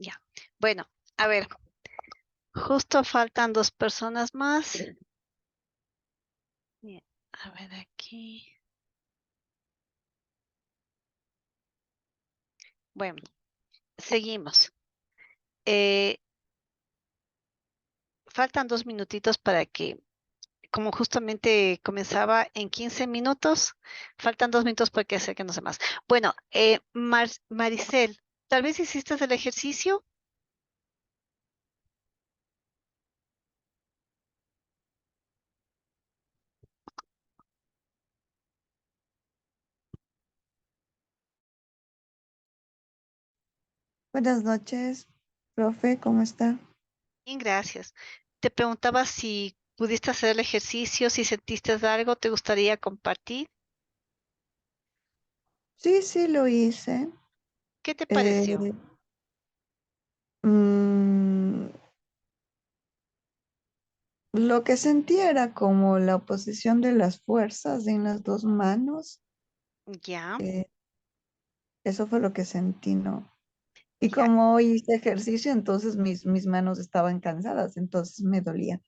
Ya. Bueno, a ver, justo faltan dos personas más. Bien, a ver aquí. Bueno, seguimos. Eh, faltan 2 minutitos para que, como justamente comenzaba en 15 minutos, faltan 2 minutos para que acerquen los demás. Bueno, Maricel, tal vez hiciste el ejercicio. Buenas noches, profe, ¿cómo está? Bien, gracias. Te preguntaba si pudiste hacer el ejercicio, si sentiste algo, te gustaría compartir. Sí, sí, lo hice. ¿Qué te pareció? Eh, mm, lo que sentí era como la oposición de las fuerzas en las dos manos. Ya, eh, Eso fue lo que sentí, ¿no? Y ya. como hoy hice ejercicio, entonces mis manos estaban cansadas, entonces me dolían.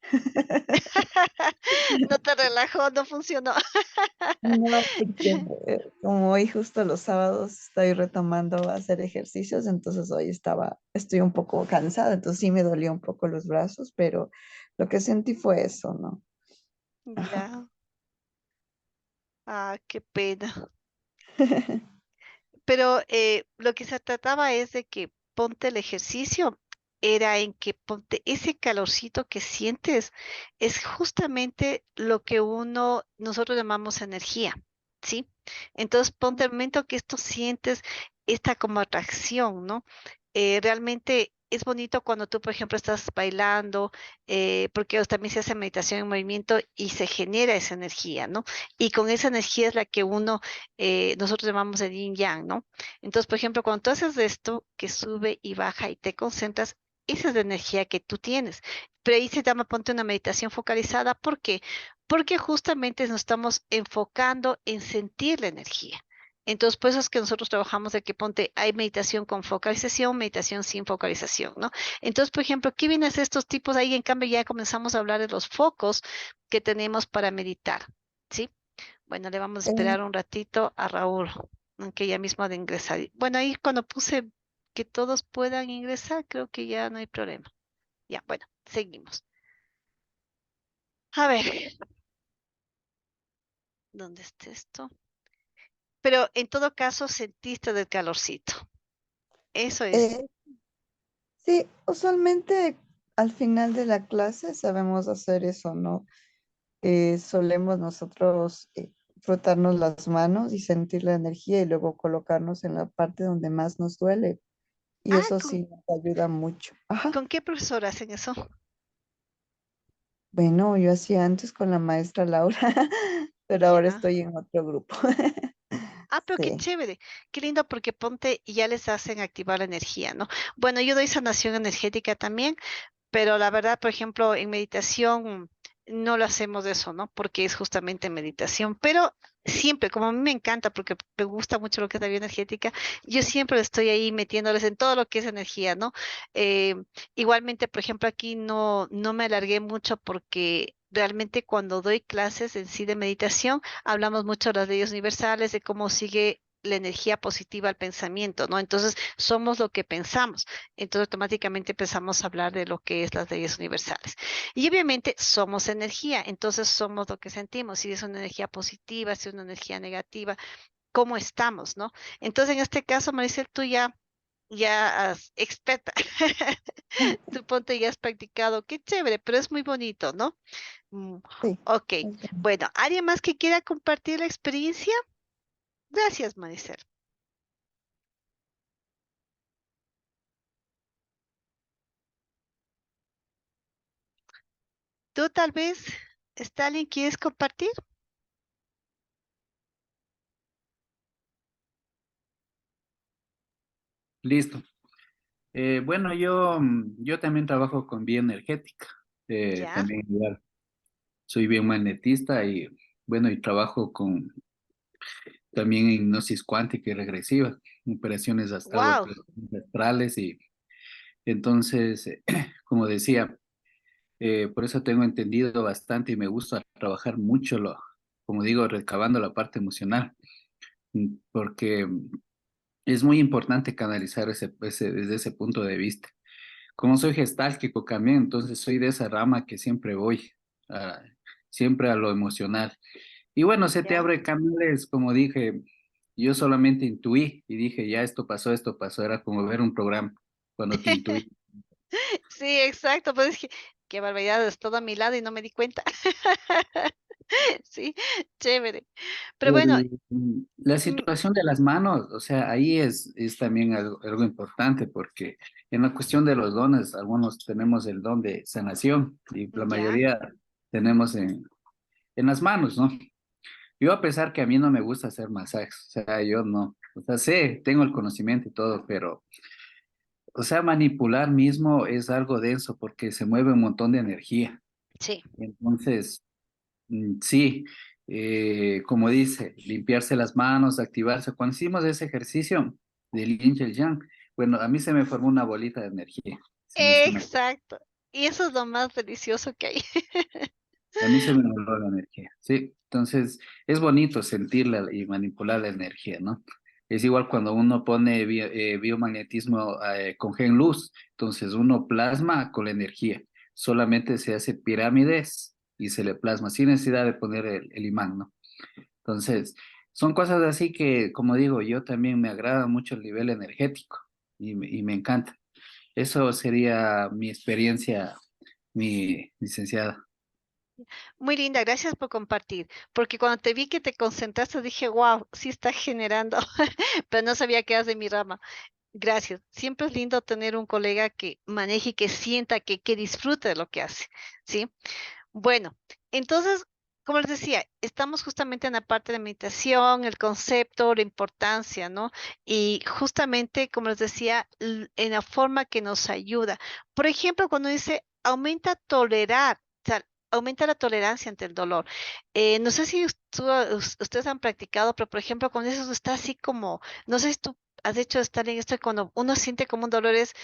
No te relajó, no funcionó. No, porque como hoy justo los sábados estoy retomando a hacer ejercicios, entonces estoy un poco cansada, entonces sí me dolió un poco los brazos, pero lo que sentí fue eso, ¿no? Ajá. Ya. Ah, qué pena. Pero lo que se trataba es de que ponte el ejercicio, era en que ponte ese calorcito que sientes, es justamente lo que nosotros llamamos energía, ¿sí? Entonces ponte el momento que esto sientes, esta como atracción, ¿no? Realmente es bonito cuando tú, por ejemplo, estás bailando, porque también se hace meditación en movimiento y se genera esa energía, ¿no? Y con esa energía es la que nosotros llamamos el yin yang, ¿no? Entonces, por ejemplo, cuando tú haces esto, que sube y baja y te concentras, esa es la energía que tú tienes. Pero ahí se llama ponte una meditación focalizada. ¿Por qué? Porque justamente nos estamos enfocando en sentir la energía. Entonces, por eso es que nosotros trabajamos de que ponte, hay meditación con focalización, meditación sin focalización, ¿no? Entonces, por ejemplo, ¿qué vienen estos tipos? Ahí, en cambio, ya comenzamos a hablar de los focos que tenemos para meditar, ¿sí? Bueno, le vamos a Eh, esperar un ratito a Raúl, aunque ya mismo ha de ingresar. Bueno, ahí cuando puse que todos puedan ingresar, creo que ya no hay problema. Ya, bueno, seguimos. A ver, ¿dónde está esto? Pero en todo caso, sentiste del calorcito. Eso es. eh, sí, usualmente al final de la clase sabemos hacer eso, ¿no? Solemos nosotros frotarnos las manos y sentir la energía y luego colocarnos en la parte donde más nos duele. Y Ah, eso sí nos ayuda mucho. Ajá. ¿con qué profesor hacen eso? Bueno, yo hacía antes con la maestra Laura, pero ahora Ya. estoy en otro grupo. Ah, pero qué Sí. chévere, qué lindo porque ponte y ya les hacen activar la energía, ¿no? Bueno, yo doy sanación energética también, pero la verdad, por ejemplo, en meditación no lo hacemos de eso, ¿no? Porque es justamente meditación, pero siempre, como a mí me encanta, porque me gusta mucho lo que es la bioenergética, yo siempre estoy ahí metiéndoles en todo lo que es energía, ¿no? Eh, igualmente, por ejemplo, aquí no me alargué mucho porque realmente cuando doy clases en sí de meditación, hablamos mucho de las leyes universales, de cómo sigue la energía positiva al pensamiento, ¿no? Entonces, somos lo que pensamos. Entonces automáticamente empezamos a hablar de lo que es las leyes universales. Y obviamente somos energía, entonces somos lo que sentimos, si es una energía positiva, si es una energía negativa, cómo estamos, ¿no? Entonces en este caso, Maricel, tú ya has experta, tú ponte ya has practicado, qué chévere, pero es muy bonito, ¿no? Mm, Sí. ok, bueno, ¿alguien más que quiera compartir la experiencia? Gracias, Maricel. ¿Tú tal vez, Stalin, quieres compartir? Listo. Bueno, yo también trabajo con bioenergética. Ya. También igual, soy biomagnetista y bueno, y trabajo con también en hipnosis cuántica y regresiva, operaciones astral, Wow. operaciones astrales Entonces, como decía, por eso tengo entendido bastante y me gusta trabajar mucho, como digo, recabando la parte emocional, porque es muy importante canalizar desde ese punto de vista. Como soy gestáltico también, entonces soy de esa rama que siempre voy, ah, siempre a lo emocional. Y bueno, se te ¿Ya? abre canales, como dije, yo solamente intuí y dije, ya esto pasó, era como ver un programa cuando te intuí. Sí, exacto, pues es que qué barbaridad, es todo a mi lado y no me di cuenta. Sí, chévere. Pero bueno, La mm, situación de las manos, o sea, ahí es también algo importante porque en la cuestión de los dones, algunos tenemos el don de sanación y la ya, mayoría tenemos en las manos, ¿no? Yo a pesar que a mí no me gusta hacer masajes, o sea, yo no, o sea, sé, tengo el conocimiento y todo, pero, o sea, manipular mismo es algo denso porque se mueve un montón de energía. sí. Entonces, sí, como dice, limpiarse las manos, activarse. Cuando hicimos ese ejercicio del Yin y el Yang, bueno, a mí se me formó una bolita de energía. Exacto. Y eso es lo más delicioso que hay. A mí se me voló la energía, sí. Entonces, es bonito sentirla y manipular la energía, ¿no? Es igual cuando uno pone biomagnetismo con gen luz, entonces uno plasma con la energía. Solamente se hace pirámides y se le plasma sin necesidad de poner el imán, ¿no? Entonces, son cosas así que, como digo, yo también me agrada mucho el nivel energético y me encanta. Eso sería mi experiencia, mi licenciada. Muy linda, gracias por compartir. Porque cuando te vi que te concentraste, dije, wow, sí está generando, pero no sabía que eras de mi rama. Gracias. Siempre es lindo tener un colega que maneje y que sienta que disfrute de lo que hace. ¿Sí? Bueno, entonces, como les decía, estamos justamente en la parte de meditación, el concepto, la importancia, ¿no? Y justamente, como les decía, en la forma que nos ayuda. Por ejemplo, cuando dice aumenta tolerar, o sea, aumenta la tolerancia ante el dolor. No sé si ustedes han practicado, pero por ejemplo, cuando eso está así como, no sé si tú has hecho estar en esto, cuando uno siente como un dolor es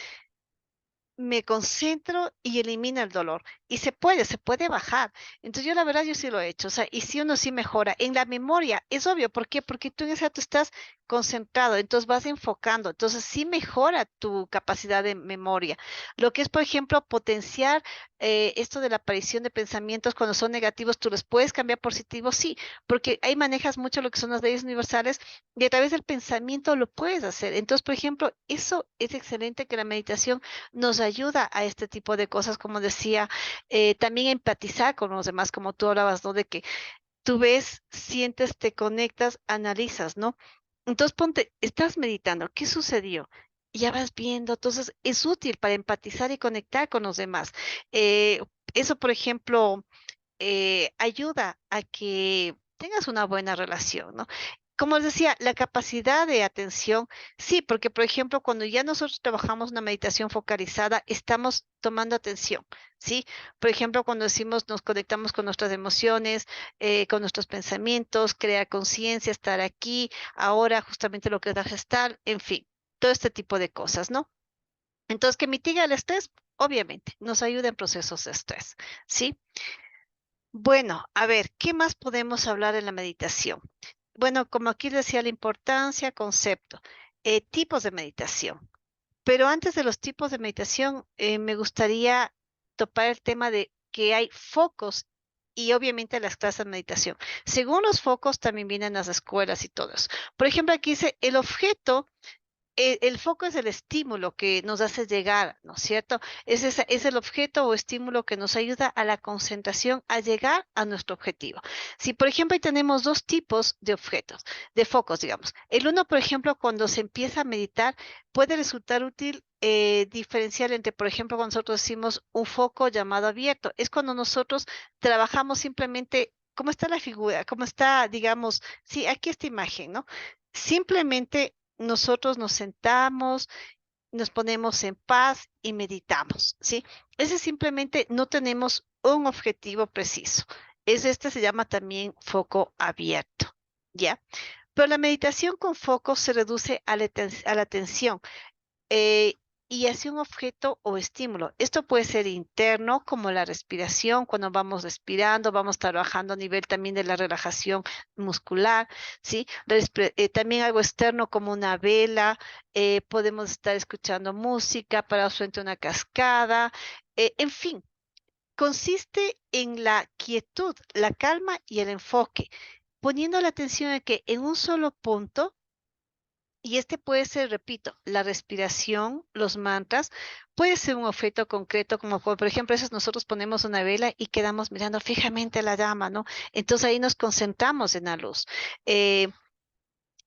me concentro y elimina el dolor. Y se puede bajar. Entonces yo la verdad yo sí lo he hecho. O sea, y si uno sí mejora. En la memoria, es obvio. ¿Por qué? Porque tú en ese rato estás concentrado, entonces vas enfocando. Entonces sí mejora tu capacidad de memoria. Lo que es, por ejemplo, potenciar esto de la aparición de pensamientos cuando son negativos, tú los puedes cambiar positivos, sí, porque ahí manejas mucho lo que son las leyes universales y a través del pensamiento lo puedes hacer. Entonces, por ejemplo, eso es excelente que la meditación nos ayuda a este tipo de cosas, como decía, también empatizar con los demás, como tú hablabas, ¿no? De que tú ves, sientes, te conectas, analizas, ¿no? Entonces ponte, estás meditando, ¿qué sucedió? Y ya vas viendo, entonces es útil para empatizar y conectar con los demás. Eh, Eso, por ejemplo, ayuda a que tengas una buena relación, ¿no? Como les decía, la capacidad de atención, sí, porque por ejemplo, cuando ya nosotros trabajamos una meditación focalizada, estamos tomando atención, ¿sí? Por ejemplo, cuando decimos nos conectamos con nuestras emociones, con nuestros pensamientos, crear conciencia, estar aquí, ahora justamente lo que es la gestal, en fin, todo este tipo de cosas, ¿no? Entonces, que mitiga el estrés, obviamente, nos ayuda en procesos de estrés, ¿sí? Bueno, a ver, ¿qué más podemos hablar en la meditación? Bueno, como aquí decía, la importancia, concepto, tipos de meditación. Pero antes de los tipos de meditación, me gustaría topar el tema de que hay focos y obviamente las clases de meditación. Según los focos, también vienen las escuelas y todo eso. Por ejemplo, aquí dice, el objeto el foco es el estímulo que nos hace llegar, ¿no es cierto? Es el objeto o estímulo que nos ayuda a la concentración a llegar a nuestro objetivo. Si, por ejemplo, ahí tenemos dos tipos de objetos, de focos, digamos. El uno, por ejemplo, cuando se empieza a meditar, puede resultar útil diferenciar entre, por ejemplo, cuando nosotros decimos un foco llamado abierto. Es cuando nosotros trabajamos simplemente. ¿Cómo está la figura? ¿Cómo está, digamos, sí, aquí esta imagen, ¿no? Simplemente nosotros nos sentamos, nos ponemos en paz y meditamos, ¿sí? Ese simplemente no tenemos un objetivo preciso. Este se llama también foco abierto, ¿ya? Pero la meditación con foco se reduce a la atención. y hacia un objeto o estímulo. Esto puede ser interno, como la respiración, cuando vamos respirando, vamos trabajando a nivel también de la relajación muscular, ¿sí? También algo externo como una vela, podemos estar escuchando música para frente a una cascada, en fin, consiste en la quietud, la calma y el enfoque, poniendo la atención en que en un solo punto, y este puede ser, repito, la respiración, los mantras, puede ser un objeto concreto, como por ejemplo, a veces nosotros ponemos una vela y quedamos mirando fijamente a la llama, ¿no? Entonces ahí nos concentramos en la luz. Eh,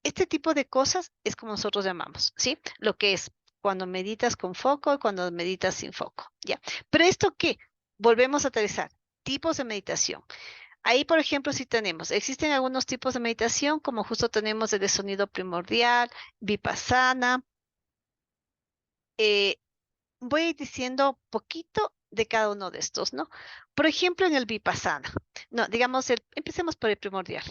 este tipo de cosas es como nosotros llamamos, ¿sí? Lo que es cuando meditas con foco y cuando meditas sin foco, ¿ya? Pero esto qué, volvemos a aterrizar, tipos de meditación. Ahí, por ejemplo, sí tenemos, existen algunos tipos de meditación, como justo tenemos el de sonido primordial, vipassana. eh, Voy a ir diciendo poquito de cada uno de estos, ¿no? Por ejemplo, en el vipassana, no, digamos, empecemos por el primordial.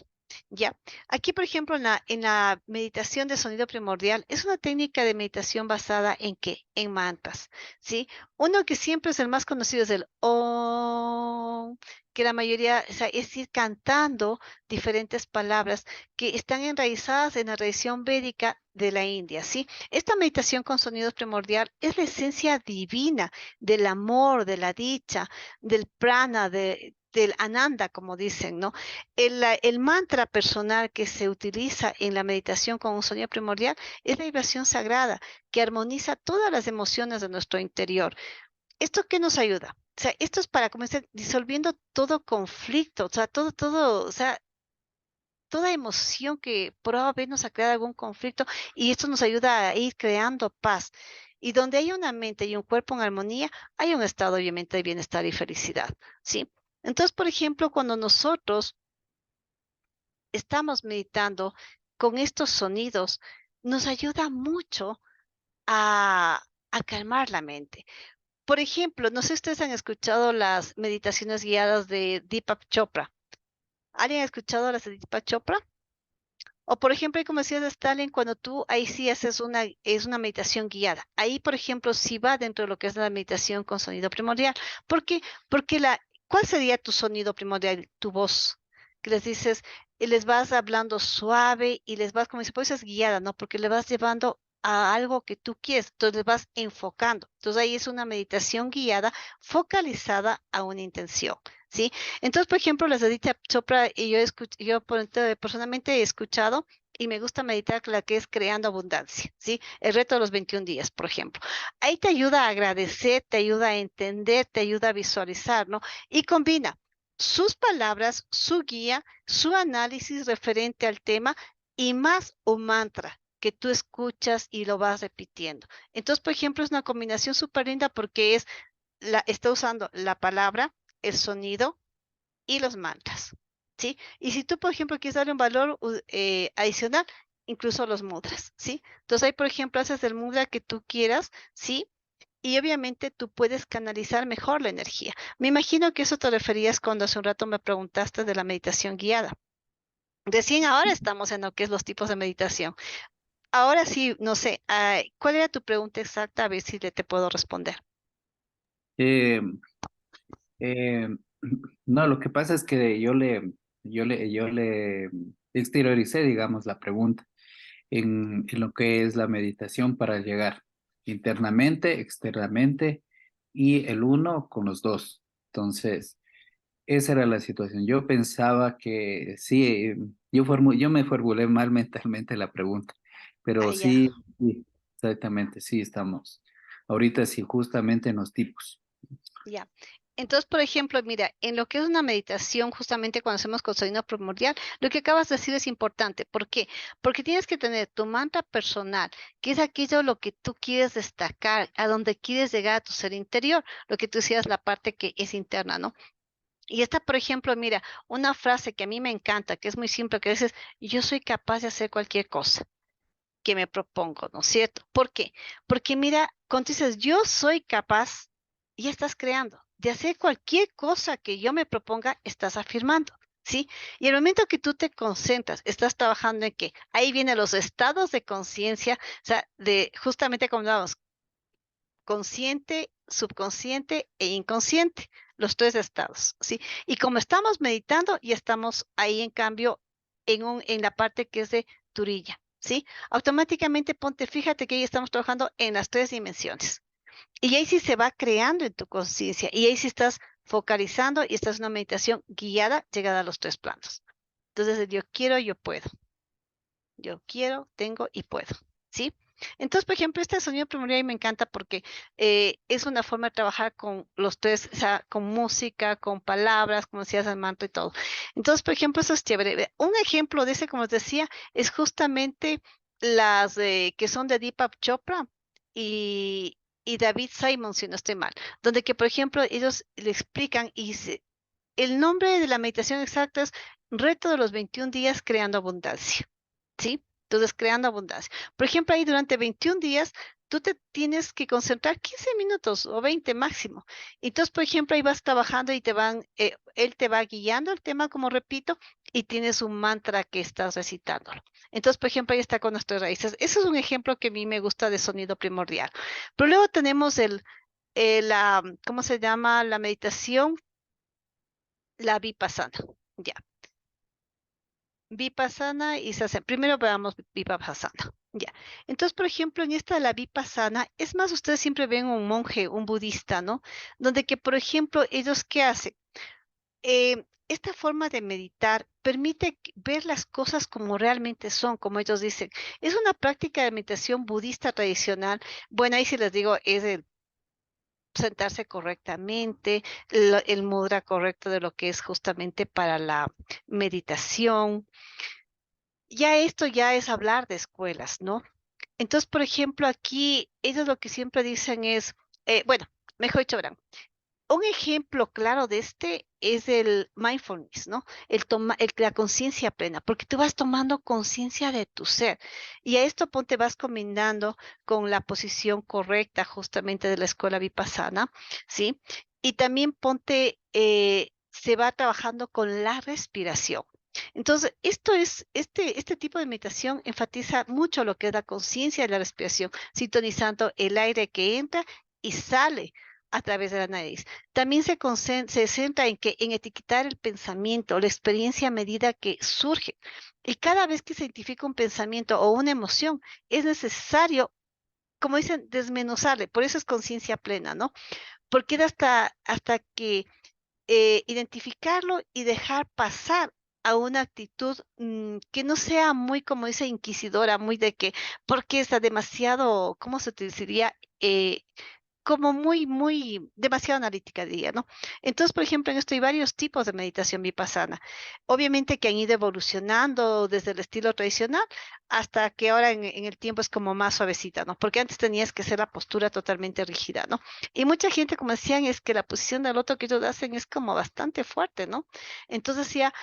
Ya, aquí, por ejemplo, en la meditación de sonido primordial, es una técnica de meditación basada en qué? En mantras, ¿sí? Uno que siempre es el más conocido es el Om, que la mayoría, o sea, es ir cantando diferentes palabras que están enraizadas en la tradición védica de la India, ¿sí? Esta meditación con sonidos primordial es la esencia divina del amor, de la dicha, del prana, del ananda, como dicen, ¿no? El mantra personal que se utiliza en la meditación con un sonido primordial es la vibración sagrada que armoniza todas las emociones de nuestro interior. ¿Esto qué nos ayuda? O sea, esto es para comenzar disolviendo todo conflicto, o sea, o sea, toda emoción que probablemente nos ha creado algún conflicto y esto nos ayuda a ir creando paz. Y donde hay una mente y un cuerpo en armonía, hay un estado obviamente de bienestar y felicidad, ¿sí? Entonces, por ejemplo, cuando nosotros estamos meditando con estos sonidos, nos ayuda mucho a calmar la mente. Por ejemplo, no sé si ustedes han escuchado las meditaciones guiadas de Deepak Chopra. ¿Alguien ha escuchado las de Deepak Chopra? O por ejemplo, como decía de Stalin, cuando tú ahí sí haces es una meditación guiada. Ahí, por ejemplo, sí va dentro de lo que es la meditación con sonido primordial. ¿Por qué? Porque ¿cuál sería tu sonido primordial? Tu voz. Que les dices, y les vas hablando suave y les vas, como dice, pues es guiada, ¿no? Porque le vas llevando a algo que tú quieres, entonces les vas enfocando. Entonces ahí es una meditación guiada, focalizada a una intención. ¿Sí? Entonces, por ejemplo, las de Aditya Chopra, y personalmente he escuchado y me gusta meditar la que es creando abundancia, ¿sí? El reto de los 21 días, por ejemplo. Ahí te ayuda a agradecer, te ayuda a entender, te ayuda a visualizar, ¿no? Y combina sus palabras, su guía, su análisis referente al tema y más un mantra que tú escuchas y lo vas repitiendo. Entonces, por ejemplo, es una combinación súper linda porque está usando la palabra, el sonido y los mantras, ¿sí? Y si tú, por ejemplo, quieres darle un valor adicional, incluso los mudras, ¿sí? Entonces ahí, por ejemplo, haces el mudra que tú quieras, ¿sí? Y obviamente tú puedes canalizar mejor la energía. Me imagino que eso te referías cuando hace un rato me preguntaste de la meditación guiada. Recién ahora estamos en lo que es los tipos de meditación. Ahora sí, no sé, ¿cuál era tu pregunta exacta? A ver si te puedo responder. Eh, eh, no, lo que pasa es que yo le exterioricé, digamos, la pregunta en lo que es la meditación para llegar internamente, externamente y el uno con los dos. Entonces, esa era la situación. Yo pensaba que sí, yo me formulé mal mentalmente la pregunta, Ah, pero ya. sí, exactamente, sí estamos. Ahorita sí, justamente en los tipos. Ya. Entonces, por ejemplo, mira, en lo que es una meditación, justamente cuando hacemos con sonido primordial, lo que acabas de decir es importante. ¿Por qué? Porque tienes que tener tu mantra personal, que es aquello lo que tú quieres destacar, a donde quieres llegar a tu ser interior, lo que tú decías, la parte que es interna, ¿no? Y esta, por ejemplo, mira, una frase que a mí me encanta, que es muy simple, que dices, yo soy capaz de hacer cualquier cosa que me propongo, ¿no es cierto? ¿Por qué? Porque mira, cuando dices yo soy capaz, ya estás creando. De hacer cualquier cosa que yo me proponga, estás afirmando, ¿sí? Y el momento que tú te concentras, estás trabajando en que ahí vienen los estados de conciencia, o sea, de justamente como hablábamos, consciente, subconsciente e inconsciente, los tres estados, ¿sí? Y como estamos meditando, ya estamos ahí en cambio en la parte que es de Turilla, ¿sí? Automáticamente ponte, fíjate que ahí estamos trabajando en las tres dimensiones. Y ahí sí se va creando en tu conciencia, y ahí sí estás focalizando y estás en una meditación guiada, llegada a los tres planos. Entonces, el yo quiero, yo puedo. Yo quiero, tengo y puedo, ¿sí? Entonces, por ejemplo, este sonido primordial me encanta porque es una forma de trabajar con los tres, o sea, con música, con palabras, como decías, el manto y todo. Entonces, por ejemplo, eso es chévere. Un ejemplo de ese, como os decía, es justamente las que son de Deepak Chopra y David Simon, si no estoy mal, donde que, por ejemplo, ellos le explican el nombre de la meditación exacta es Reto de los 21 días creando abundancia. ¿Sí? Entonces, creando abundancia. Por ejemplo, ahí durante 21 días, tú te tienes que concentrar 15 minutos o 20 máximo. Entonces, por ejemplo, ahí vas trabajando y él te va guiando el tema, como repito, y tienes un mantra que estás recitándolo. Entonces, por ejemplo, ahí está con nuestras raíces. Ese es un ejemplo que a mí me gusta de sonido primordial. Pero luego tenemos ¿cómo se llama? La meditación, la vipassana. Ya. Vipassana y Sasen. Primero veamos Vipassana. Ya. Entonces, por ejemplo, en esta de la Vipassana, es más, ustedes siempre ven un monje, un budista, ¿no? Donde que, por ejemplo, ellos, ¿qué hacen? Esta forma de meditar permite ver las cosas como realmente son, como ellos dicen. Es una práctica de meditación budista tradicional. Bueno, ahí sí les digo, es el sentarse correctamente, el mudra correcto de lo que es justamente para la meditación. Ya esto ya es hablar de escuelas, ¿no? Entonces, por ejemplo, aquí ellos lo que siempre dicen es, bueno, mejor dicho, verán, un ejemplo claro de este es el mindfulness, ¿no? La conciencia plena, porque tú vas tomando conciencia de tu ser y a esto ponte vas combinando con la posición correcta justamente de la escuela vipassana, ¿sí? Y también se va trabajando con la respiración. Entonces, este tipo de meditación enfatiza mucho lo que es la conciencia de la respiración, sintonizando el aire que entra y sale a través de la nariz. También se centra en etiquetar el pensamiento, la experiencia a medida que surge. Y cada vez que se identifica un pensamiento o una emoción, es necesario, como dicen, desmenuzarle. Por eso es conciencia plena, ¿no? Porque era hasta que identificarlo y dejar pasar a una actitud que no sea muy, como dice, inquisidora, muy de que, porque está demasiado, ¿cómo se utilizaría? Como muy, demasiado analítica, diría, ¿no? Entonces, por ejemplo, en esto hay varios tipos de meditación vipassana. Obviamente que han ido evolucionando desde el estilo tradicional hasta que ahora en el tiempo es como más suavecita, ¿no? Porque antes tenías que hacer la postura totalmente rígida, ¿no? Y mucha gente, como decían, es que la posición del otro que ellos hacen es como bastante fuerte, ¿no? Entonces, ya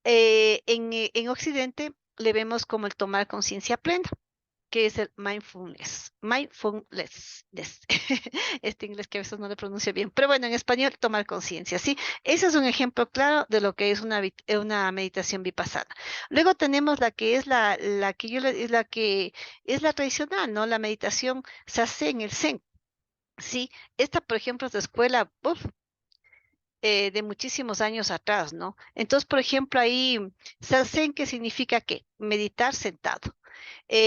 en Occidente le vemos como el tomar conciencia plena que es el mindfulness. Mindfulness. Este inglés que a veces no le pronuncio bien. Pero bueno, en español, tomar conciencia, ¿sí? Ese es un ejemplo claro de lo que es una meditación vipassana. Luego tenemos la que es la que es la que es la tradicional, ¿no? La meditación Zazen, el Zen. Sí, esta, por ejemplo, es de escuela, uf, de muchísimos años atrás, ¿no? Entonces, por ejemplo, ahí, Zazen, ¿qué significa qué? Meditar sentado.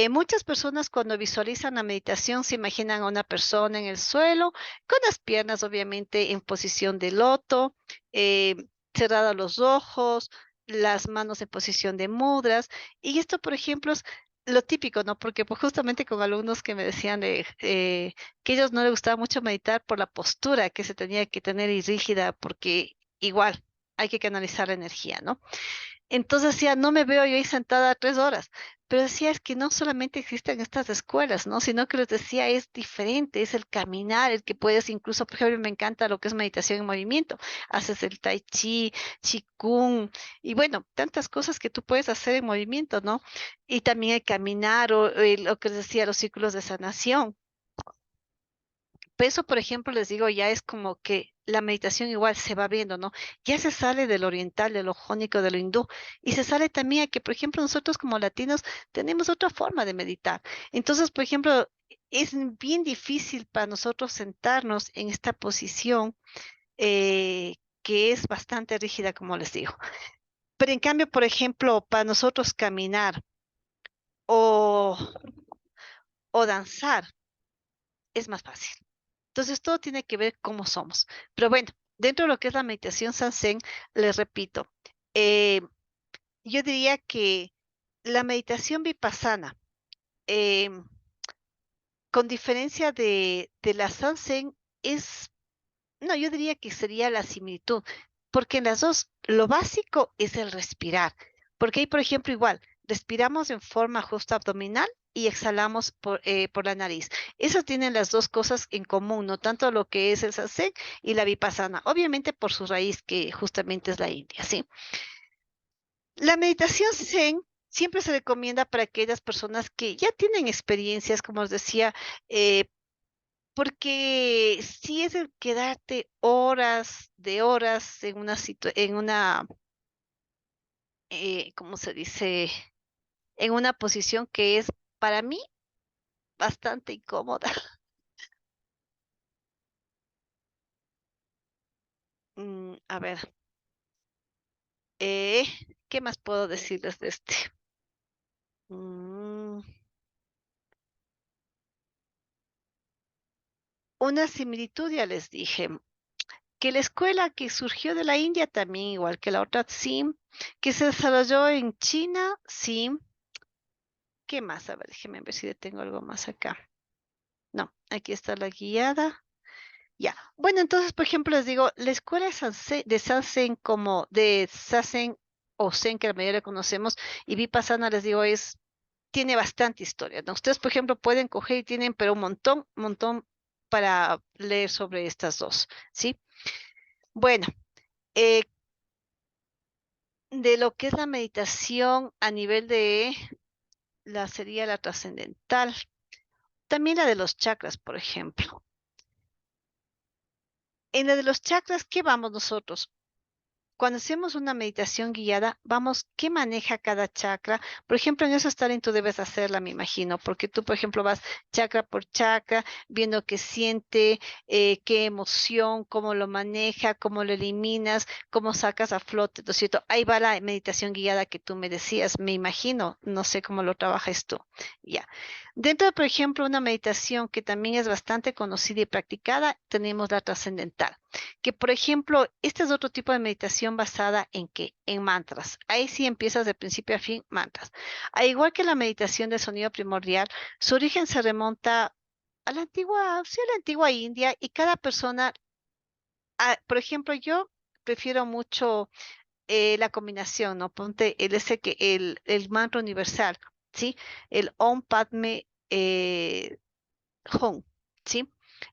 Muchas personas cuando visualizan la meditación se imaginan a una persona en el suelo, con las piernas obviamente en posición de loto, eh, cerrados los ojos, las manos en posición de mudras. Y esto, por ejemplo, es lo típico, ¿no? Porque pues, justamente con alumnos que me decían que a ellos no les gustaba mucho meditar por la postura que se tenía que tener y rígida, porque igual hay que canalizar la energía, ¿no? Entonces decía, no me veo yo ahí sentada 3 horas, pero decía, es que no solamente existen estas escuelas, ¿no? Sino que les decía, es diferente, es el caminar, el que puedes incluso, por ejemplo, me encanta lo que es meditación en movimiento, haces el tai chi, qigong, y bueno, tantas cosas que tú puedes hacer en movimiento, ¿no? Y también el caminar o lo que les decía, los círculos de sanación. Eso, por ejemplo, les digo, ya es como que la meditación igual se va viendo, ¿no? Ya se sale del oriental, de lo jónico, de lo hindú, y se sale también a que, por ejemplo, nosotros como latinos tenemos otra forma de meditar. Entonces, por ejemplo, es bien difícil para nosotros sentarnos en esta posición que es bastante rígida, como les digo. Pero en cambio, por ejemplo, para nosotros caminar o, o danzar es más fácil. Entonces, todo tiene que ver cómo somos. Pero bueno, dentro de lo que es la meditación Sanzen, les repito, eh, yo diría que la meditación vipassana, em, con diferencia de la Sanzen, es, no, yo diría que sería la similitud, porque en las dos lo básico es el respirar, porque ahí, por ejemplo, igual, respiramos en forma justa abdominal y exhalamos por la nariz. Eso tienen las dos cosas en común, no tanto lo que es el satsang y la vipassana, obviamente por su raíz que justamente es la India, ¿sí? La meditación Zen siempre se recomienda para aquellas personas que ya tienen experiencias, como os decía, eh, porque si es el quedarte horas de horas en en una, ¿cómo se dice? En una posición que es para mí bastante incómoda. A ver, eh, ¿qué más puedo decirles de este? Mm, una similitud, ya les dije, que la escuela que surgió de la India también, igual que la otra, sí, que se desarrolló en China, sí. ¿Qué más? A ver, déjenme ver si tengo algo más acá. No, aquí está la guiada. Ya. Bueno, entonces, por ejemplo, les digo, la escuela de Sansen como de Sassen o Zen, que la mayoría conocemos, y Vipassana, les digo, tiene bastante historia, ¿no? Ustedes, por ejemplo, pueden coger y tienen, pero un montón para leer sobre estas dos, ¿sí? Bueno, eh, de lo que es la meditación a nivel de sería la trascendental, también la de los chakras, por ejemplo. En la de los chakras, ¿qué vamos nosotros? Cuando hacemos una meditación guiada, vamos, ¿qué maneja cada chakra? Por ejemplo, en eso Starling tú debes hacerla, me imagino, porque tú, por ejemplo, vas chakra por chakra, viendo qué siente, qué emoción, cómo lo maneja, cómo lo eliminas, cómo sacas a flote, ¿no es cierto? Ahí va la meditación guiada que tú me decías, me imagino, no sé cómo lo trabajas tú. Ya. Dentro de, por ejemplo, una meditación que también es bastante conocida y practicada, tenemos la trascendental que por ejemplo, este es otro tipo de meditación basada en qué? En mantras. Ahí sí empiezas de principio a fin mantras. Al igual que la meditación de sonido primordial, su origen se remonta a la antigua, sí, a la antigua India y cada persona, por ejemplo, yo prefiero mucho la combinación, ¿no? Ponte el mantra universal, ¿sí? El Om Padme Hum, ¿sí?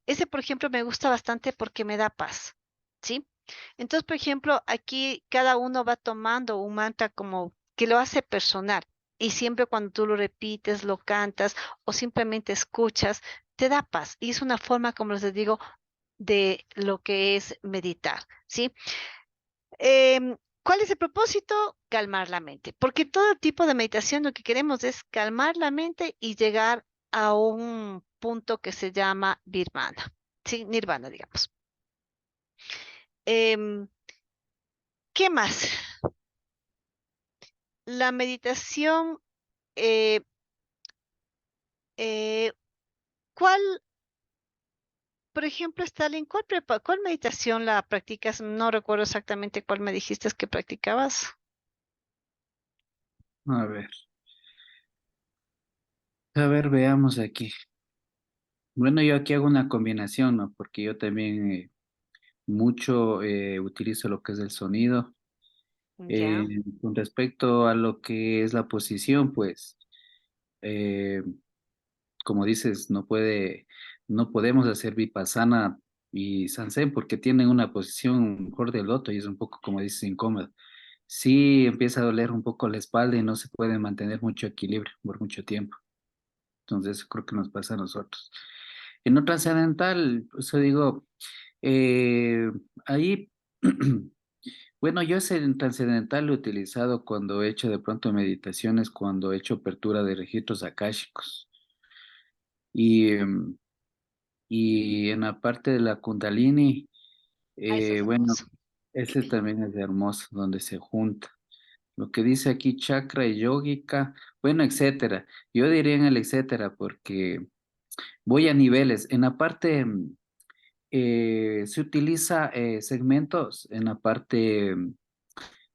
Ese, por ejemplo, me gusta bastante porque me da paz, ¿sí? Entonces, por ejemplo, aquí cada uno va tomando un mantra como que lo hace personal y siempre cuando tú lo repites, lo cantas o simplemente escuchas, te da paz y es una forma, como les digo, de lo que es meditar, ¿sí? ¿Cuál es el propósito? Calmar la mente, porque todo tipo de meditación lo que queremos es calmar la mente y llegar a un punto que se llama nirvana, ¿sí? Nirvana, digamos. Em, ¿Qué más? La meditación, eh, eh, ¿cuál, por ejemplo, Stalin, cuál meditación la practicas? No recuerdo exactamente cuál me dijiste que practicabas. A veamos aquí. Bueno, yo aquí hago una combinación, ¿no? Porque yo también mucho utilizo lo que es el sonido. Ya, Con respecto a lo que es la posición, pues, eh, como dices, no podemos hacer Vipassana y Zazen porque tienen una posición mejor del loto y es un poco, como dices, incómoda. Sí empieza a doler un poco la espalda y no se puede mantener mucho equilibrio por mucho tiempo. Entonces, eso creo que nos pasa a nosotros. En lo trascendental, eso digo, eh, ahí, bueno, yo ese en trascendental lo he utilizado cuando he hecho de pronto meditaciones, cuando he hecho apertura de registros akáshicos. Y, y en la parte de la Kundalini, Ah, eso es bueno, hermoso. ese también es hermoso, donde se junta. Lo que dice aquí chakra y yógica, bueno, etcétera. Yo diría en el etcétera porque voy a niveles. En la parte se utiliza segmentos en la parte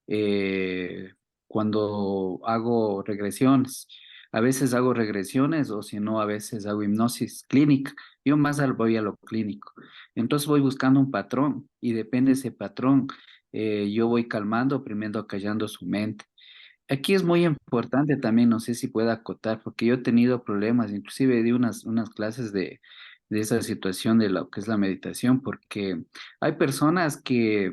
eh, cuando hago regresiones. A veces hago regresiones o si no, a veces hago hipnosis clínica. Yo más voy a lo clínico. Entonces voy buscando un patrón y depende de ese patrón, yo voy calmando, primero acallando su mente. Aquí es muy importante también, no sé si pueda acotar, porque yo he tenido problemas, inclusive di unas clases de esa situación de lo que es la meditación, porque hay personas que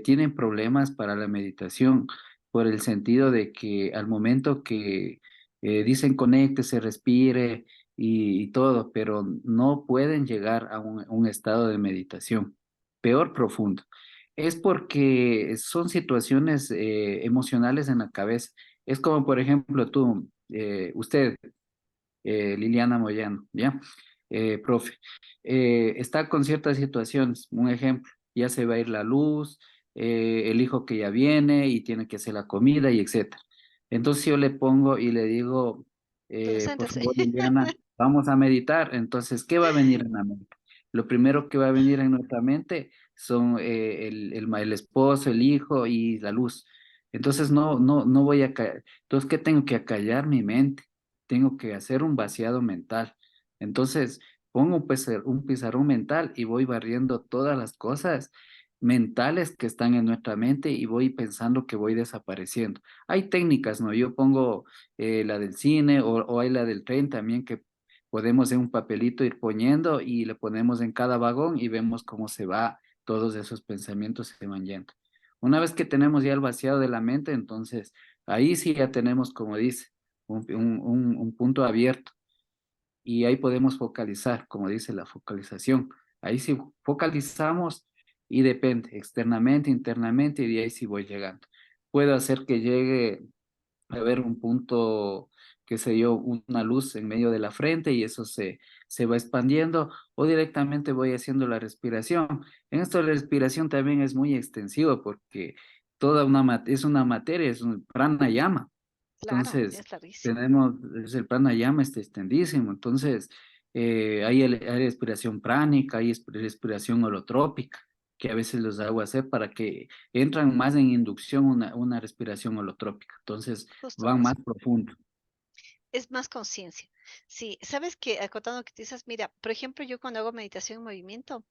tienen problemas para la meditación por el sentido de que al momento que dicen conéctese, respire y todo, pero no pueden llegar a un estado de meditación, peor profundo. Es porque son situaciones emocionales en la cabeza. Es como, por ejemplo, tú, usted, Liliana Moyano, ¿ya? Profe, está con ciertas situaciones, un ejemplo, ya se va a ir la luz, el hijo que ya viene y tiene que hacer la comida y etcétera. Entonces yo le pongo y le digo, por Concéntrese. favor, Liliana, vamos a meditar. Entonces, ¿qué va a venir en la mente? Lo primero que va a venir en nuestra mente son el esposo, el hijo y la luz. Entonces no voy a caer. Entonces, ¿qué tengo que acallar mi mente? Tengo que hacer un vaciado mental. Entonces, pongo un pizarrón mental y voy barriendo todas las cosas mentales que están en nuestra mente y voy pensando que voy desapareciendo. Hay técnicas, ¿no? Yo pongo la del cine o hay la del tren también que podemos en un papelito ir poniendo y le ponemos en cada vagón y vemos cómo se va, todos esos pensamientos se van yendo. Una vez que tenemos ya el vaciado de la mente, entonces ahí sí ya tenemos, como dice, un punto abierto y ahí podemos focalizar, como dice la focalización. Ahí sí focalizamos y depende, externamente, internamente, y de ahí sí voy llegando. Puedo hacer que llegue a ver un punto, qué sé yo, una luz en medio de la frente y eso se va expandiendo o directamente voy haciendo la respiración. En esto la respiración también es muy extensivo porque es una materia, es un pranayama. Claro, Entonces, es larguísimo. tenemos, es el pranayama está extendísimo. Entonces, hay respiración pránica, hay respiración holotrópica, que a veces los hago hacer para que entran más en inducción una respiración holotrópica. Entonces, Justo van eso. más profundo. Es más conciencia. Sí, sabes que acotando que te dices, mira, por ejemplo, yo cuando hago meditación en movimiento,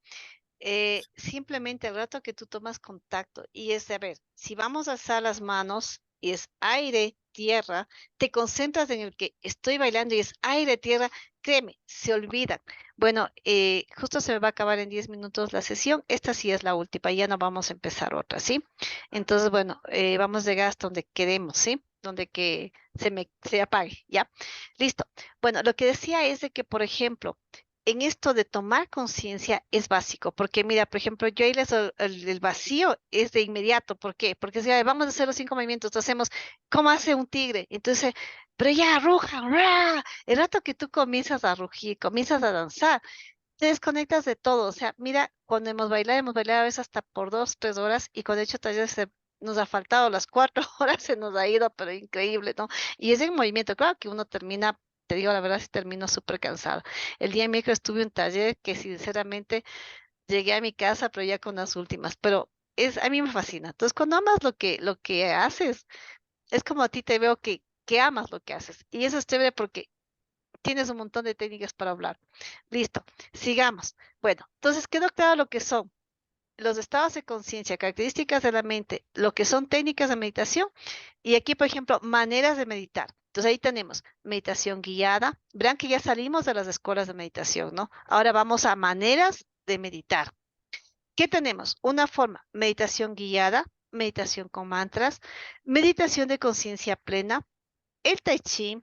simplemente al rato que tú tomas contacto y es de, a ver, si vamos a alzar las manos y es aire, tierra, te concentras en el que estoy bailando y es aire, tierra, créeme, se olvidan. Bueno, justo se me va a acabar en 10 minutos la sesión, esta sí es la última, ya no vamos a empezar otra, ¿sí? Entonces, bueno, vamos a llegar hasta donde queremos, ¿sí? Donde que se apague, ¿ya? Listo. Bueno, lo que decía es de que, por ejemplo, en esto de tomar conciencia es básico, porque mira, por ejemplo, yo ahí el vacío es de inmediato, ¿por qué? Porque si vamos a hacer los 5 movimientos, hacemos como hace un tigre, entonces, pero ya, ruja, ¡ra! El rato que tú comienzas a rugir, comienzas a danzar, te desconectas de todo, o sea, mira, cuando hemos bailado a veces hasta por 2, 3 horas, y cuando he hecho talleres nos ha faltado las 4 horas, se nos ha ido, pero increíble, ¿no? Y es en movimiento, claro que uno termina, te digo la verdad, sí termino súper cansada. El día miércoles tuve un taller que sinceramente llegué a mi casa, pero ya con las últimas, pero a mí me fascina. Entonces, cuando amas lo que haces, es como a ti te veo que amas lo que haces. Y eso es chévere porque tienes un montón de técnicas para hablar. Listo, sigamos. Bueno, entonces quedó claro lo que son los estados de conciencia, características de la mente, lo que son técnicas de meditación y aquí, por ejemplo, maneras de meditar. Entonces ahí tenemos meditación guiada. Verán que ya salimos de las escuelas de meditación, ¿no? Ahora vamos a maneras de meditar. ¿Qué tenemos? Una forma, meditación guiada, meditación con mantras, meditación de conciencia plena, el tai chi.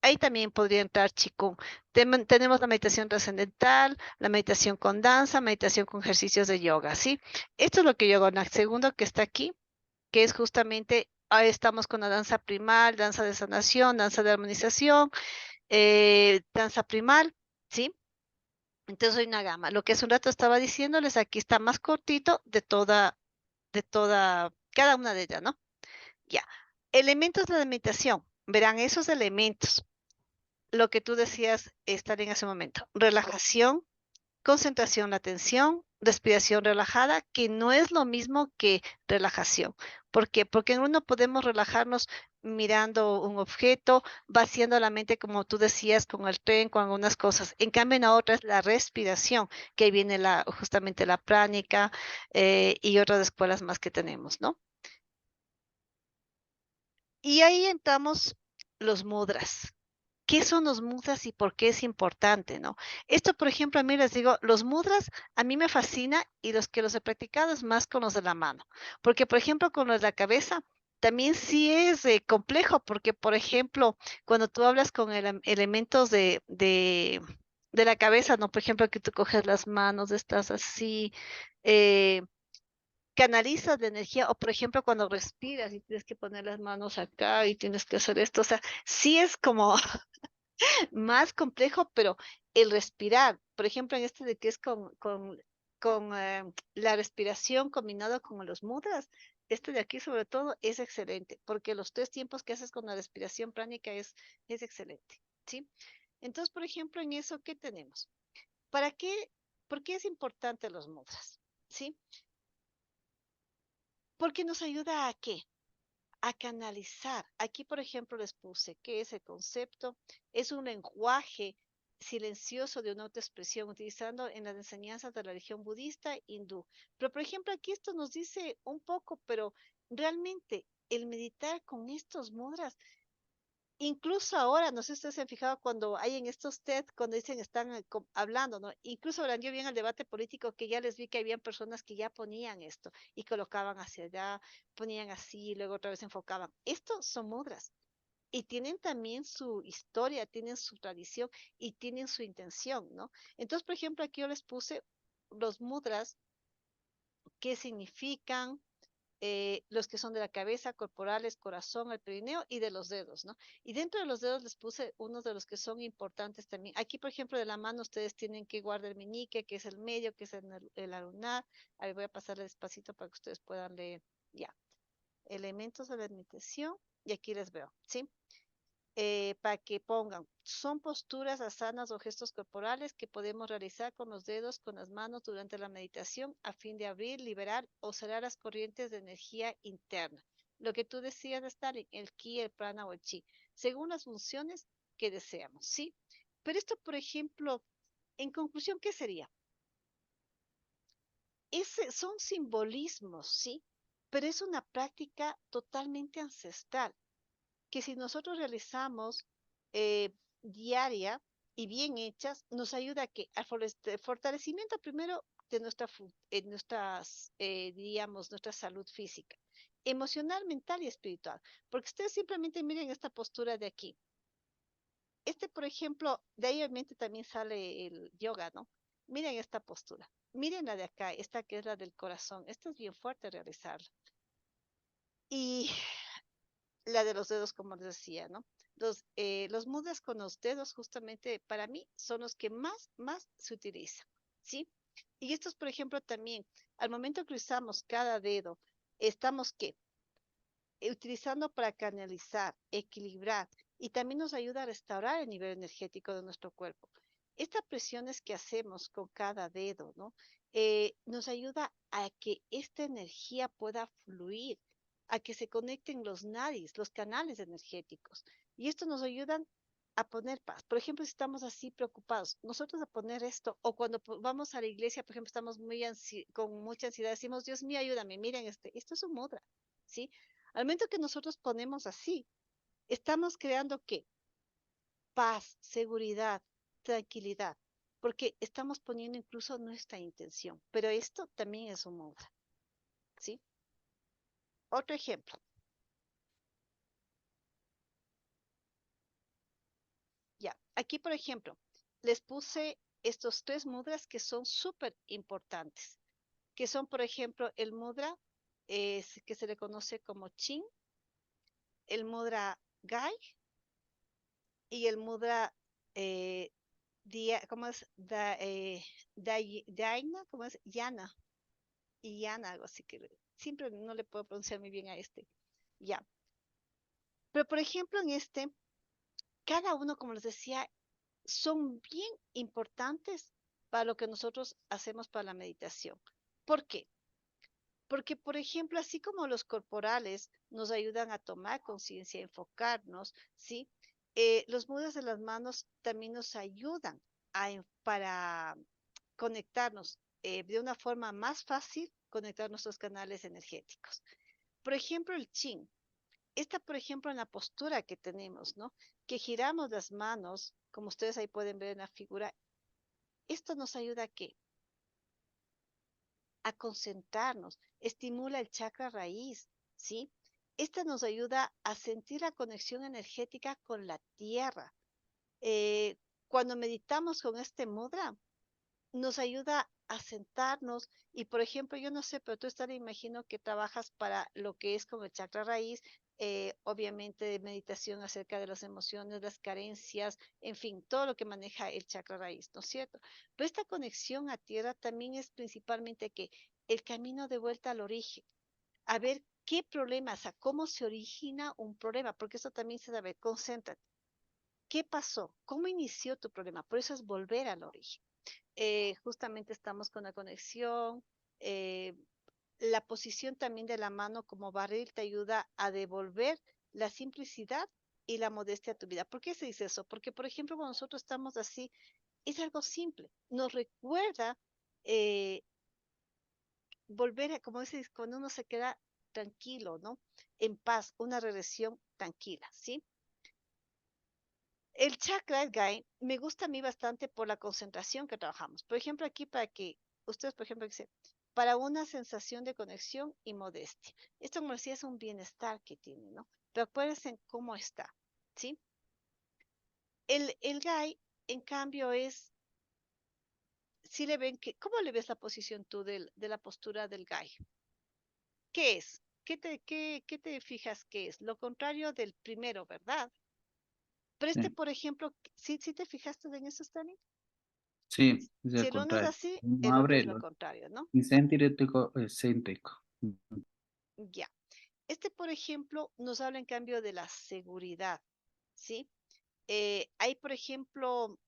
Ahí también podría entrar Qigong. Tenemos la meditación trascendental, la meditación con danza, meditación con ejercicios de yoga, ¿sí? Esto es lo que yo hago en el segundo que está aquí, que es justamente, ahí estamos con la danza primal, danza de sanación, danza de armonización, danza primal, ¿sí? Entonces hay una gama. Lo que hace un rato estaba diciéndoles, aquí está más cortito cada una de ellas, ¿no? Ya. Elementos de la meditación. Verán esos elementos. Lo que tú decías, estar en ese momento. Relajación, concentración, la atención, respiración relajada, que no es lo mismo que relajación. ¿Por qué? Porque en uno podemos relajarnos mirando un objeto, vaciando la mente, como tú decías, con el tren, con algunas cosas. En cambio, en la otra es la respiración, que ahí viene justamente la pránica y otras escuelas más que tenemos, ¿no? Y ahí entramos los mudras. ¿Qué son los mudras y por qué es importante, no? Esto, por ejemplo, a mí les digo, los mudras a mí me fascina y los que los he practicado es más con los de la mano, porque, por ejemplo, con los de la cabeza también sí es complejo, porque, por ejemplo, cuando tú hablas con elementos de la cabeza, ¿no? Por ejemplo, que tú coges las manos, estás así, eh, canalizas la energía, o por ejemplo, cuando respiras y tienes que poner las manos acá y tienes que hacer esto, o sea, sí es como más complejo, pero el respirar, por ejemplo, en este de que es con la respiración combinado con los mudras, este de aquí sobre todo es excelente, porque los 3 tiempos que haces con la respiración pránica es excelente, ¿sí? Entonces, por ejemplo, en eso, ¿qué tenemos? ¿Para qué? ¿Por qué es importante los mudras? ¿Sí? Porque nos ayuda a qué? A canalizar. Aquí, por ejemplo, les puse que ese concepto es un lenguaje silencioso de una autoexpresión utilizando en las enseñanzas de la religión budista hindú. Pero, por ejemplo, aquí esto nos dice un poco, pero realmente el meditar con estos mudras, incluso ahora, no sé si ustedes se han fijado cuando hay en estos TED, cuando dicen están hablando, ¿no? Incluso ahora yo vi en el debate político que ya les vi que habían personas que ya ponían esto y colocaban hacia allá, ponían así y luego otra vez enfocaban. Estos son mudras y tienen también su historia, tienen su tradición y tienen su intención, ¿no? Entonces, por ejemplo, aquí yo les puse los mudras, qué significan, los que son de la cabeza, corporales, corazón, el perineo y de los dedos, ¿no? Y dentro de los dedos les puse unos de los que son importantes también. Aquí, por ejemplo, de la mano ustedes tienen que guardar el meñique, que es el medio, que es el alunar. Ahí voy a pasarle despacito para que ustedes puedan leer. Ya. Elementos de la meditación. Y aquí les veo, ¿sí? Para que pongan, son posturas asanas o gestos corporales que podemos realizar con los dedos, con las manos durante la meditación a fin de abrir, liberar o cerrar las corrientes de energía interna. Lo que tú decías, Stalin, el ki, el prana o el chi, según las funciones que deseamos, ¿sí? Pero esto, por ejemplo, en conclusión, ¿qué sería? Son simbolismos, ¿sí? Pero es una práctica totalmente ancestral que si nosotros realizamos diaria y bien hechas, nos ayuda a que al fortalecimiento primero de diríamos, nuestra salud física, emocional, mental y espiritual. Porque ustedes simplemente miren esta postura de aquí. Por ejemplo, de ahí obviamente también sale el yoga, ¿no? Miren esta postura. Miren la de acá, esta que es la del corazón. Esta es bien fuerte realizarla. Y la de los dedos, como les decía, ¿no? Los mudras con los dedos, justamente para mí, son los que más se utilizan, ¿sí? Y estos, por ejemplo, también, al momento que usamos cada dedo, estamos, ¿qué? Utilizando para canalizar, equilibrar, y también nos ayuda a restaurar el nivel energético de nuestro cuerpo. Estas presiones que hacemos con cada dedo, ¿no? Nos ayuda a que esta energía pueda fluir, a que se conecten los nadis, los canales energéticos. Y esto nos ayuda a poner paz. Por ejemplo, si estamos así preocupados, nosotros a poner esto, o cuando vamos a la iglesia, por ejemplo, estamos con mucha ansiedad, decimos, Dios mío, ayúdame, miren, esto es un mudra, ¿sí? Al momento que nosotros ponemos así, estamos creando ¿qué? Paz, seguridad, tranquilidad, porque estamos poniendo incluso nuestra intención. Pero esto también es un mudra, ¿sí? Otro ejemplo. Ya, aquí por ejemplo, les puse estos 3 mudras que son súper importantes, que son por ejemplo el mudra que se le conoce como Chin, el mudra Gai y el mudra eh, ¿cómo es? Daina, ¿cómo es? Yana, y Yana, algo así que siempre no le puedo pronunciar muy bien a este. Ya. Pero por ejemplo, en este, cada uno, como les decía, son bien importantes para lo que nosotros hacemos para la meditación. ¿Por qué? Porque, por ejemplo, así como los corporales nos ayudan a tomar conciencia, a enfocarnos, ¿sí? Los mudras de las manos también nos ayudan para conectarnos de una forma más fácil, conectar nuestros canales energéticos. Por ejemplo, el chin. Esta, por ejemplo, en la postura que tenemos, ¿no? Que giramos las manos, como ustedes ahí pueden ver en la figura, esto nos ayuda a qué? A concentrarnos, estimula el chakra raíz, ¿sí? Esta nos ayuda a sentir la conexión energética con la tierra. Eh, Cuando meditamos con este mudra, nos ayuda a sentarnos y, por ejemplo, yo no sé, pero tú me imagino que trabajas para lo que es con el chakra raíz, obviamente de meditación acerca de las emociones, las carencias, en fin, todo lo que maneja el chakra raíz, ¿no es cierto? Pero esta conexión a tierra también es principalmente que el camino de vuelta al origen, a ver qué problemas, a cómo se origina un problema, porque eso también se debe, concéntrate. ¿Qué pasó? ¿Cómo inició tu problema? Por eso es volver al origen. Justamente estamos con la conexión, eh, la posición también de la mano como barril te ayuda a devolver la simplicidad y la modestia a tu vida. ¿Por qué se dice eso? Porque, por ejemplo, cuando nosotros estamos así, es algo simple. Nos recuerda eh, volver a, como dices, cuando uno se queda tranquilo, ¿no? En paz, una regresión tranquila, ¿sí? El chakra, el Gai, me gusta a mí bastante por la concentración que trabajamos. Por ejemplo, aquí para que ustedes, por ejemplo, dicen, para una sensación de conexión y modestia. Esto, como decía, es un bienestar que tiene, ¿no? Pero acuérdense cómo está, ¿sí? El Gai, en cambio, es, si le ven que, ¿cómo le ves la posición tú de la postura del Gai? ¿Qué es? ¿Qué te fijas que es? Lo contrario del primero, ¿verdad? Pero este, Sí, por ejemplo, ¿sí te fijaste en eso, Stanley? sí, es Si el el uno es contrario. así, Uno el otro abre es lo lo contrario, ¿no? incéntrico, excéntrico. Ya. Este, por ejemplo, nos habla en cambio de la seguridad, ¿sí? Hay, por ejemplo,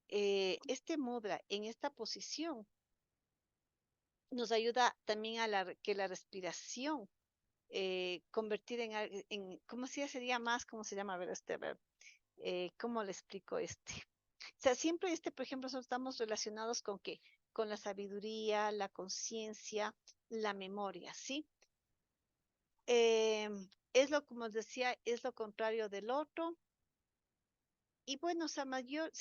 este mudra en esta posición nos ayuda también a que la respiración convertir ¿cómo sería más? ¿Cómo se llama? A ver, a ver, ¿cómo le explico este? O sea, siempre por ejemplo, nosotros estamos relacionados con qué? Con la sabiduría, la conciencia, la memoria, ¿sí? Es lo, como decía, es lo contrario del otro. Y bueno, o sea, mayor, o sea,